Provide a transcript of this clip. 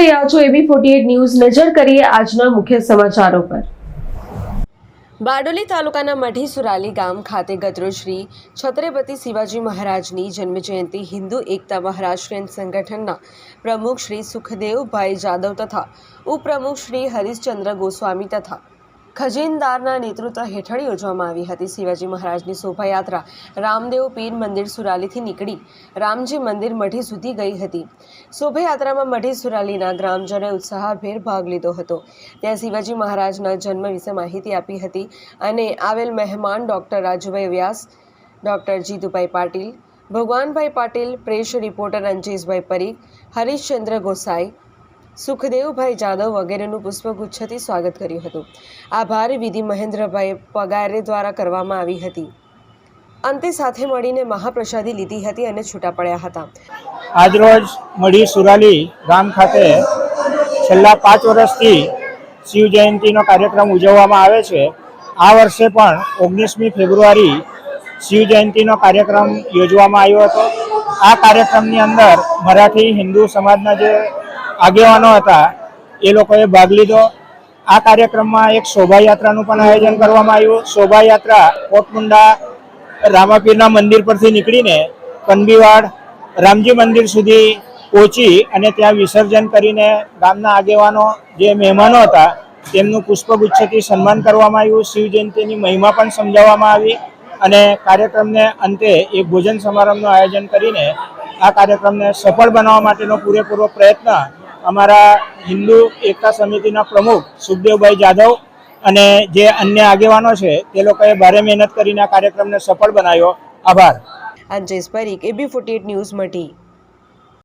રહ્યા છો AB48 news. નજર કરીએ આજના મુખ્ય સમાચારો પર। બારડોલી તાલુકાના મઢી સુરાલી ગામ ખાતે ગતરોજ શ્રી છત્રપતિ શિવાજી મહારાજની જન્મજયંતિ હિન્દુ એકતા મહારાષ્ટ્રીયન સંગઠનના પ્રમુખ શ્રી સુખદેવભાઈ જાદવ તથા ઉપપ્રમુખ શ્રી હરીશચંદ્ર ગોસ્વામી તથા ખજીનદારના નેતૃત્વ હેઠળ યોજવામાં આવી હતી। શિવાજી મહારાજની શોભાયાત્રા રામદેવ પીર મંદિર સુરાલીથી નીકળી રામજી મંદિર મઢી સુધી ગઈ હતી। શોભાયાત્રામાં મઢી સુરાલીના ગ્રામજનોએ ઉત્સાહભેર ભાગ લીધો હતો। ત્યાં શિવાજી મહારાજના જન્મ વિશે માહિતી આપી હતી અને આવેલ મહેમાન doctor Rajubhai Vyas, doctor Jitubhai Patil, Bhagwanbhai Patil, press reporter Anjeshbhai Parikh, Harishchandra Gosai, Sukhdevbhai Jadav વગેરેનું પુષ્પગુચ્છથી સ્વાગત કર્યું હતું। આભાર વિધિ મહેન્દ્રભાઈ પગારે દ્વારા કરવામાં આવી હતી। અંતે સાથે મળીને મહાપ્રસાદી લીધી હતી અને છૂટા પડ્યા હતા। આજરોજ મઢી સુરાલી ગામ ખાતે છેલ્લા 5 વર્ષથી શિવ જયંતિનો કાર્યક્રમ ઉજવવામાં આવે છે। આ વર્ષે પણ 19મી ફેબ્રુઆરી શિવ જયંતિનો કાર્યક્રમ યોજવામાં આવ્યો હતો। આ કાર્યક્રમની અંદર મરાઠી હિન્દુ સમાજના જે આગેવાનો હતા એ લોકોએ ભાગ લીધો। આ કાર્યક્રમમાં એક શોભાયાત્રાનું પણ આયોજન કરવામાં આવ્યું। શોભાયાત્રા કોટમુંડા રામાપીરના મંદિર પરથી નીકળીને કનબીવાડ રામજી મંદિર સુધી પહોંચી અને ત્યાં વિસર્જન કરીને ગામના આગેવાનો જે મહેમાનો હતા તેમનું પુષ્પગુચ્છથી સન્માન કરવામાં આવ્યું। શિવ જયંતિની મહિમા પણ સમજાવવામાં આવી અને કાર્યક્રમને અંતે એક ભોજન સમારંભનું આયોજન કરીને આ કાર્યક્રમને સફળ બનાવવા માટેનો પૂરેપૂરો પ્રયત્ન અમારા હિન્દુ એકતા સમિતિના પ્રમુખ સુખદેવભાઈ જાદવ અને જે અન્ય આગેવાનો છે તે લોકોએ ભારે મહેનત કરીને આ કાર્યક્રમને સફળ બનાવ્યો। આભાર। અંજેશ પરીખ, AB48 ન્યૂઝ, મઢી।